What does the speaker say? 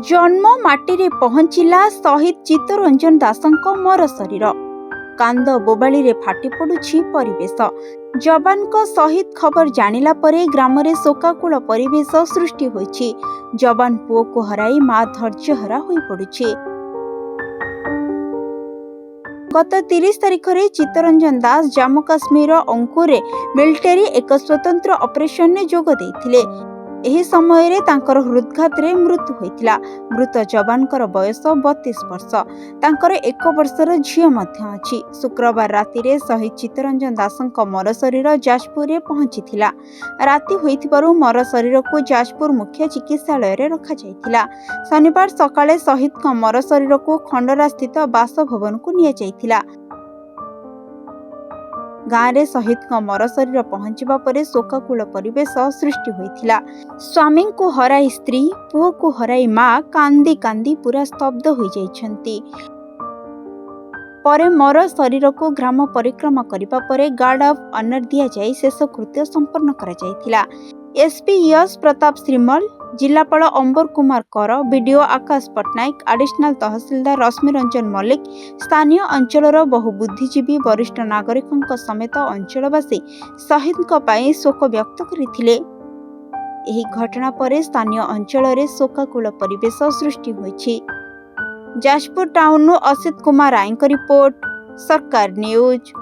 जन्म माटी पहुंचला शहीद चित्तरंजन दासंक मर शरीर कांद बोबाली रे फाटी पड़ुछि परिवेश। जवान को शहीद खबर जानिला परे ग्राम रे शोकाकुल परिवेश सृष्टि होइछि। जवान पुओ को हराई मां धैर्यहरा होई पड़ुछि। गत 30 तारिख रे चित्तरंजन दास जम्मू काश्मीर अंकुरे मिलिटारी एक स्वतंत्र ऑपरेशन ने जोग देइथिले। एही समय रे तांकर हृदघात रे मृत्यु होइतिला। मृत जवानकर बयस 32 वर्ष। तांकर 1 वर्षर झियो मध्य अछि। शुक्रवार राति रे शहीद चित्तरंजन दासंक मर शरीर जाजपुर रे पहुंचीथिला। राति होइथिबारु मर शरीर को जाजपुर मुख्य चिकित्सालय रे रखा जाइथिला। शनिवार सकाळे शहीद का मर शरीर को खंडरा स्थित बासभवन को निया जाइथिला। गाँव रे शहीद का मर शरीर पहुंचबा परे शोकाकुल परिवेश सृष्टि होइथिला। स्वामी को हराई स्त्री, पुओ को हराई मां कांदी कांदी पूरा स्तब्ध हो जाइछंती। परे मर शरीर को ग्राम परिक्रमा करिबा परे गार्ड ऑफ ऑनर दिया जाई शेष कृत्य संपन्न करा जाइथिला। एसपी यश प्रताप श्रीमल, जिलापाल अंबर कुमार कर, बीडीओ आकाश पट्टनायक, एडिशनल तहसीलदार रश्मि रंजन मल्लिक, स्थानीय अंचलर बहु बुद्धिजीवी, वरिष्ठ नागरिकों समेत अंचलवासी शहीद शोक व्यक्त करथिले। एही घटना परे स्थानीय अंचल रे शोकाकुल परिवेश सृष्टि होइछि। जाजपुर टाउन असित कुमार राय रिपोर्ट, सरकार न्यूज।